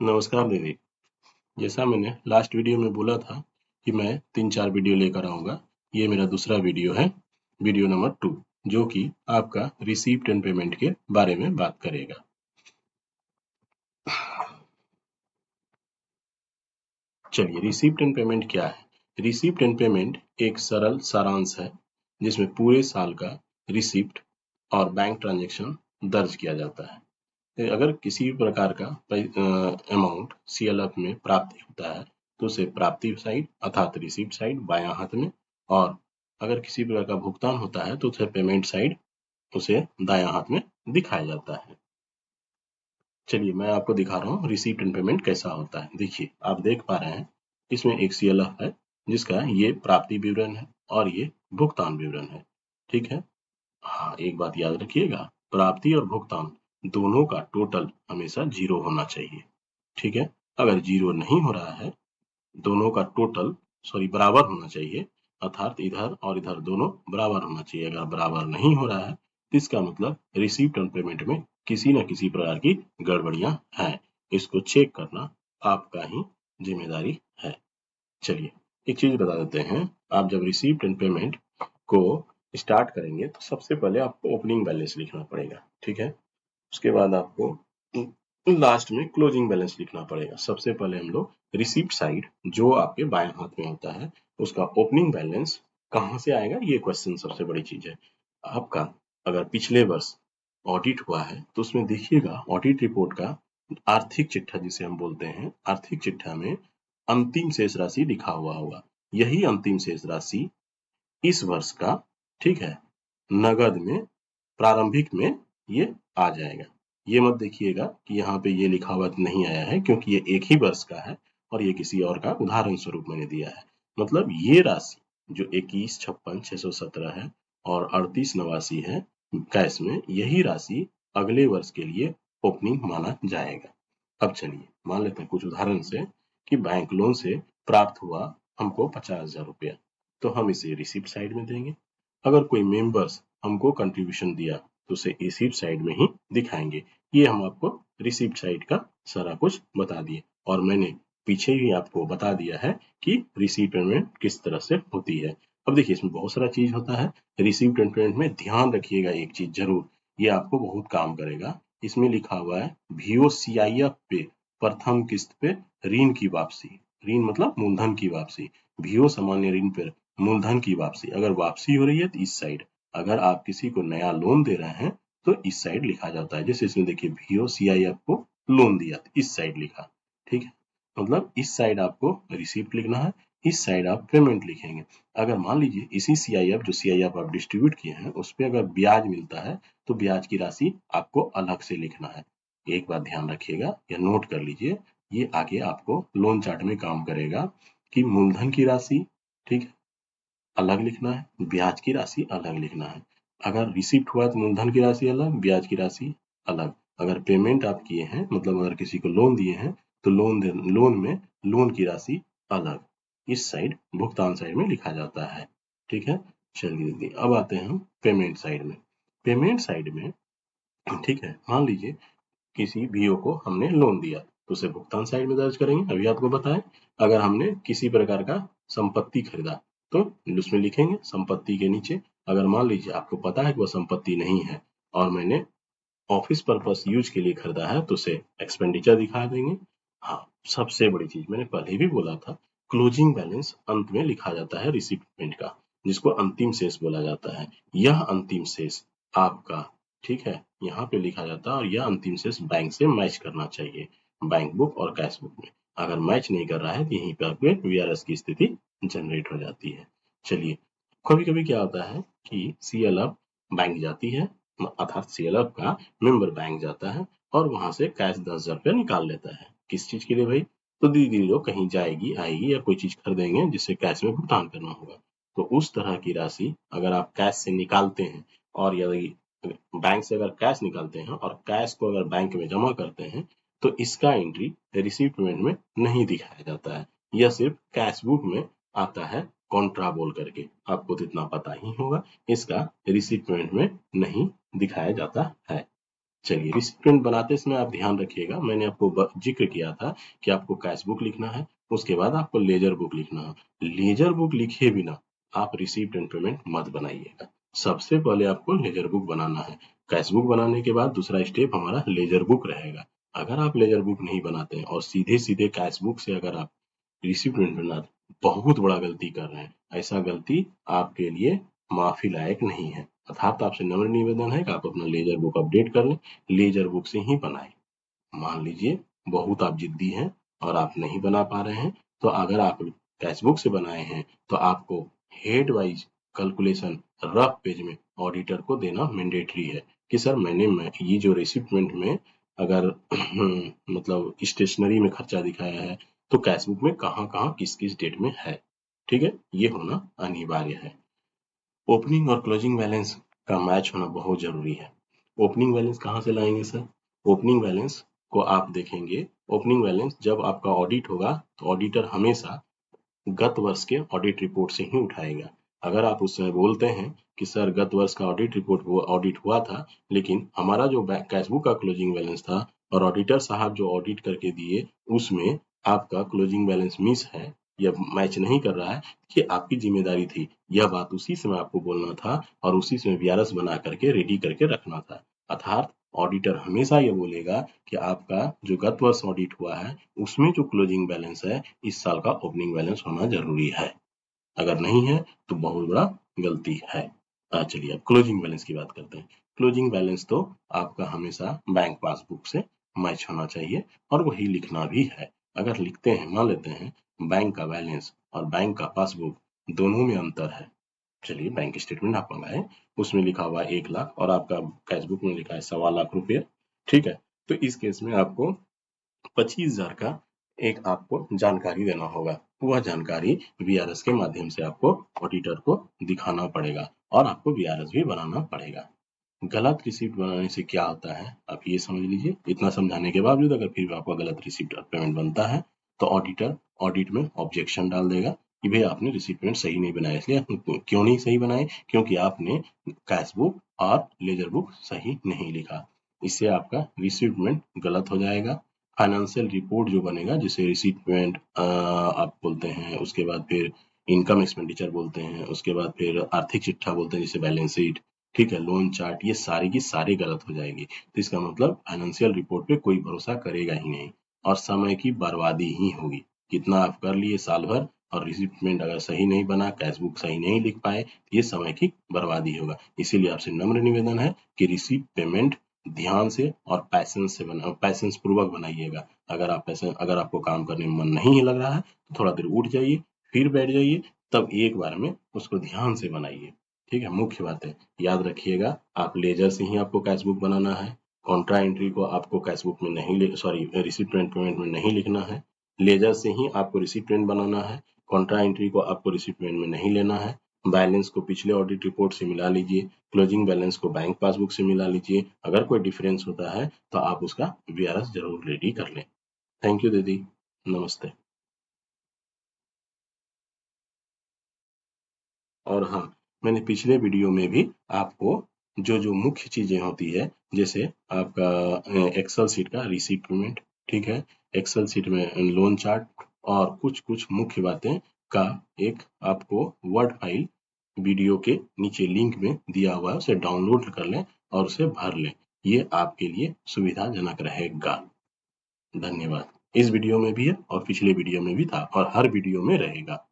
नमस्कार दीदी। जैसा मैंने लास्ट वीडियो में बोला था कि मैं 3-4 वीडियो लेकर आऊँगा, ये मेरा दूसरा वीडियो है, वीडियो नंबर 2, जो कि आपका रिसीप्ट एंड पेमेंट के बारे में बात करेगा। चलिए, रिसीप्ट एंड पेमेंट क्या है? रिसीप्ट एंड पेमेंट एक सरल सारांश है जिसमें पूरे साल का रिसीप्ट और बैंक ट्रांजैक्शन दर्ज किया जाता है। अगर किसी भी प्रकार का अमाउंट सीएलएफ में प्राप्ति होता है तो उसे प्राप्ति साइड अर्थात रिसीप्ट साइड बायां हाथ में, और अगर किसी प्रकार का भुगतान होता है तो उसे पेमेंट साइड उसे दायां हाथ में दिखाया जाता है। चलिए मैं आपको दिखा रहा हूँ रिसीप्ट एंड पेमेंट कैसा होता है। देखिए, आप देख पा रहे हैं इसमें एक सीएलएफ है जिसका ये प्राप्ति विवरण है और ये भुगतान विवरण है। ठीक है। हाँ, एक बात याद रखिएगा, प्राप्ति और भुगतान दोनों का टोटल हमेशा 0 होना चाहिए। ठीक है। अगर 0 नहीं हो रहा है, दोनों का टोटल बराबर होना चाहिए, अर्थात इधर और इधर दोनों बराबर होना चाहिए। अगर बराबर नहीं हो रहा है तो इसका मतलब रिसीप्ट एंड पेमेंट में किसी न किसी प्रकार की गड़बड़ियां हैं। इसको चेक करना आपका ही जिम्मेदारी है। चलिए एक चीज बता देते हैं, आप जब रिसीप्ट एंड पेमेंट को स्टार्ट करेंगे तो सबसे पहले आपको ओपनिंग बैलेंस लिखना पड़ेगा। ठीक है। उसके बाद आपको लास्ट में क्लोजिंग बैलेंस लिखना पड़ेगा। सबसे पहले हम लोग रिसीप्ट साइड जो आपके बाएं हाथ में होता है उसका ओपनिंग बैलेंस कहाँ से आएगा, ये क्वेश्चन सबसे बड़ी चीज है आपका। अगर पिछले वर्ष ऑडिट हुआ है तो उसमें देखिएगा ऑडिट रिपोर्ट का आर्थिक चिट्ठा जिसे हम बोलते हैं, आर्थिक चिट्ठा में अंतिम शेष राशि लिखा हुआ होगा। यही अंतिम शेष राशि इस वर्ष का, ठीक है, नगद में प्रारंभिक में ये आ जाएगा। ये मत देखिएगा कि यहाँ पे ये लिखा हुआ नहीं आया है, क्योंकि ये एक ही वर्ष का है और ये किसी और का उदाहरण स्वरूप मैंने दिया है। मतलब ये राशि जो 21,56,617 है और 38,89 है कैश में, यही राशि अगले वर्ष के लिए ओपनिंग माना जाएगा। अब चलिए मान लेते हैं कुछ उदाहरण से कि बैंक लोन से प्राप्त हुआ हमको 50,000 रुपया, तो हम इसे रिसिप्ट साइड में देंगे। अगर कोई मेंबर्स हमको कंट्रीब्यूशन दिया तो उसे रिसिप्ट साइड में ही दिखाएंगे। ये हम आपको रिसिप्ट साइड का सारा कुछ बता दिए, और मैंने पीछे ही आपको बता दिया है कि रिसीप्ट पेमेंट किस तरह से होती है। अब देखिए इसमें बहुत सारा चीज होता है। रिसीप्ट पेमेंट में ध्यान रखिएगा एक चीज जरूर, ये आपको बहुत काम करेगा। इसमें लिखा हुआ है VOCIF पे प्रथम किस्त पे ऋण की वापसी। ऋण मतलब मूलधन की वापसी। VO सामान्य ऋण पर मूलधन की वापसी। अगर वापसी हो रही है तो इस साइड, अगर आप किसी को नया लोन दे रहे हैं तो इस साइड लिखा जाता है। जैसे इसमें देखिए VOCIF को लोन दिया तो इस साइड लिखा। ठीक है। मतलब इस साइड आपको रिसीप्ट लिखना है, इस साइड आप पेमेंट लिखेंगे। अगर मान लीजिए इसी CIF जो CIF आप डिस्ट्रीब्यूट किए हैं उस पर अगर ब्याज मिलता है तो ब्याज की राशि आपको अलग से लिखना है। एक बात ध्यान रखिएगा या नोट कर लीजिए, ये आगे आपको लोन चार्ट में काम करेगा कि मूलधन की राशि, ठीक है, अलग लिखना है, ब्याज की राशि अलग लिखना है। अगर रिसिप्ट हुआ तो मूलधन की राशि अलग, ब्याज की राशि अलग। अगर पेमेंट आप किए हैं, मतलब अगर किसी को लोन दिए हैं तो लोन में लोन की राशि अलग इस साइड भुगतान साइड में लिखा जाता है। ठीक है। चलिए दीदी अब आते हैं हम पेमेंट साइड में। पेमेंट साइड में, ठीक है, मान लीजिए किसी VO को हमने लोन दिया तो उसे भुगतान साइड में दर्ज करेंगे, अभी आपको बताएं। अगर हमने किसी प्रकार का संपत्ति खरीदा तो उसमें लिखेंगे संपत्ति के नीचे। अगर मान लीजिए आपको पता है कि वह संपत्ति नहीं है और मैंने ऑफिस पर्पस यूज के लिए खरीदा है तो उसे एक्सपेंडिचर दिखा देंगे। हाँ, सबसे बड़ी चीज मैंने पहले भी बोला था, क्लोजिंग बैलेंस अंत में लिखा जाता है रिसिप्ट का, जिसको अंतिम शेष बोला जाता है। यह अंतिम शेष आपका, ठीक है, यहाँ पे लिखा जाता है और यह अंतिम शेष बैंक से मैच करना चाहिए, बैंक बुक और कैश बुक में। अगर मैच नहीं कर रहा है तो यहीं पे आपके VRS की स्थिति जनरेट हो जाती है। चलिए, कभी कभी क्या होता है कि CLF बैंक जाती है, अर्थात CLF का मेंबर बैंक जाता है और वहां से कैश 10,000 रुपया निकाल लेता है। किस चीज के लिए भाई? तो दीदी लोग कहीं जाएगी आएगी या कोई चीज खरीदेंगे जिससे कैश में भुगतान करना होगा, तो उस तरह की राशि अगर आप कैश से निकालते हैं, और यदि बैंक से अगर कैश निकालते हैं और कैश को अगर बैंक में जमा करते हैं तो इसका एंट्री रिसीप्ट पेमेंट में नहीं दिखाया जाता है। यह सिर्फ कैश बुक में आता है कॉन्ट्रा बोल करके, आपको तो इतना पता ही होगा। इसका रिसीप्ट पेमेंट में नहीं दिखाया जाता है। चलिए, रिसिप्टेंट बनाते समय आप ध्यान रखिएगा, मैंने आपको जिक्र किया था कि आपको कैश बुक लिखना है, उसके बाद आपको लेजर बुक लिखना है। लेजर बुक लिखे बिना आप रिसीप्ट एंड पेमेंट मत बनाइएगा। सबसे पहले आपको लेजर बुक बनाना है। कैश बुक बनाने के बाद दूसरा स्टेप हमारा लेजर बुक रहेगा। अगर आप लेजर बुक नहीं बनाते हैं और सीधे सीधे कैश बुक से अगर आप रिसिप्ट एंड पेमेंट, बहुत बड़ा गलती कर रहे हैं। ऐसा गलती आपके लिए माफी लायक नहीं है। अर्थात आपसे नम्र निवेदन है कि आप अपना लेजर बुक अपडेट कर लें, लेजर बुक से ही बनाएं। मान लीजिए बहुत आप जिद्दी हैं और आप नहीं बना पा रहे हैं, तो अगर आप कैश बुक से बनाए हैं तो आपको head wise calculation rough page में ऑडिटर को देना मैंडेटरी है कि सर मैं ये जो रिसिप्टमेंट में अगर मतलब स्टेशनरी में खर्चा दिखाया है तो कैश बुक में कहाँ कहाँ किस किस डेट में है। ठीक है, ये होना अनिवार्य है। ओपनिंग और क्लोजिंग बैलेंस का मैच होना बहुत जरूरी है। ओपनिंग बैलेंस कहाँ से लाएंगे सर? ओपनिंग बैलेंस को आप देखेंगे, ओपनिंग बैलेंस जब आपका ऑडिट होगा तो ऑडिटर हमेशा गत वर्ष के ऑडिट रिपोर्ट से ही उठाएगा। अगर आप उससे बोलते हैं कि सर गत वर्ष का ऑडिट रिपोर्ट ऑडिट हुआ था, लेकिन हमारा जो कैश बुक का क्लोजिंग बैलेंस था और ऑडिटर साहब जो ऑडिट करके दिए उसमें आपका क्लोजिंग बैलेंस मिस है या मैच नहीं कर रहा है, ये आपकी जिम्मेदारी थी। यह बात उसी समय आपको बोलना था और उसी समय वीआरएस बना करके रेडी करके रखना था। अर्थात ऑडिटर हमेशा ये बोलेगा कि आपका जो गत वर्ष ऑडिट हुआ है उसमें जो क्लोजिंग बैलेंस है इस साल का ओपनिंग बैलेंस होना जरूरी है। अगर नहीं है तो बहुत बड़ा गलती है। चलिए अब क्लोजिंग बैलेंस की बात करते हैं। क्लोजिंग बैलेंस तो आपका हमेशा बैंक पासबुक से मैच होना चाहिए और वही लिखना भी है। अगर लिखते हैं, मान लेते हैं बैंक का बैलेंस और बैंक का पासबुक दोनों में अंतर है। चलिए बैंक स्टेटमेंट आप मंगाए, उसमें लिखा हुआ है 1 लाख और आपका कैश बुक में लिखा है 1.25 लाख रुपये। ठीक है, तो इस केस में आपको 25,000 का एक आपको जानकारी देना होगा। वह जानकारी वीआरएस के माध्यम से आपको ऑडिटर को दिखाना पड़ेगा और आपको वीआरएस भी बनाना पड़ेगा। गलत रिसिप्ट बनाने से क्या होता है आप ये समझ लीजिए। इतना समझाने के बावजूद अगर फिर भी आपका गलत रिसिप्ट और पेमेंट बनता है तो ऑडिटर ऑडिट में ऑब्जेक्शन डाल देगा कि भाई आपने रिसिप्ट पेमेंट सही नहीं बनाया। इसलिए क्यों नहीं सही बनाए? क्योंकि आपने कैश बुक और लेजर बुक सही नहीं लिखा। इससे आपका रिसिप्ट पेमेंट गलत हो जाएगा। फाइनेंशियल रिपोर्ट जो बनेगा जिसे रिसिप्ट पेमेंट आप बोलते हैं, उसके बाद फिर इनकम एक्सपेंडिचर बोलते हैं, उसके बाद फिर आर्थिक चिट्ठा बोलते हैं जिसे बैलेंस शीट, ठीक है, लोन चार्ट, ये सारी की सारी गलत हो जाएगी। तो इसका मतलब फाइनेंशियल रिपोर्ट पे कोई भरोसा करेगा ही नहीं और समय की बर्बादी ही होगी। कितना आप कर लिए साल भर और रिसिप्टमेंट अगर सही नहीं बना, कैश बुक सही नहीं लिख पाए, तो ये समय की बर्बादी होगा। इसीलिए आपसे नम्र निवेदन है कि रिसिप्ट पेमेंट ध्यान से और पैसेंस पूर्वक बनाइएगा। अगर आपको काम करने में मन नहीं लग रहा है तो थोड़ा देर उठ जाइए, फिर बैठ जाइए, तब एक बार में उसको ध्यान से बनाइए। ठीक है, मुख्य बात है याद रखिएगा, आप लेजर से ही आपको कैश बुक बनाना है। कॉन्ट्रा एंट्री को आपको कैश बुक में नहीं, सॉरी, रिसिप्ट एंड पेमेंट में नहीं लिखना है। लेजर से ही आपको रिसिप्ट एंड बनाना है। कॉन्ट्रा एंट्री को आपको रिसिप्ट एंड में नहीं लेना है। बैलेंस को पिछले ऑडिट रिपोर्ट से मिला लीजिए, क्लोजिंग बैलेंस को बैंक पासबुक से मिला लीजिए। अगर कोई डिफरेंस होता है तो आप उसका वीआरएस जरूर रेडी कर लें। थैंक यू दीदी, नमस्ते। और हाँ, मैंने पिछले वीडियो में भी आपको जो जो मुख्य चीजें होती है, जैसे आपका एक्सेल सीट का रिसीप्ट पेमेंट, ठीक है, एक्सेल सीट में लोन चार्ट और कुछ कुछ मुख्य बातें का एक आपको वर्ड फाइल वीडियो के नीचे लिंक में दिया हुआ है, उसे डाउनलोड कर लें और उसे भर लें। ये आपके लिए सुविधाजनक रहेगा। धन्यवाद। इस वीडियो में भी है और पिछले वीडियो में भी था और हर वीडियो में रहेगा।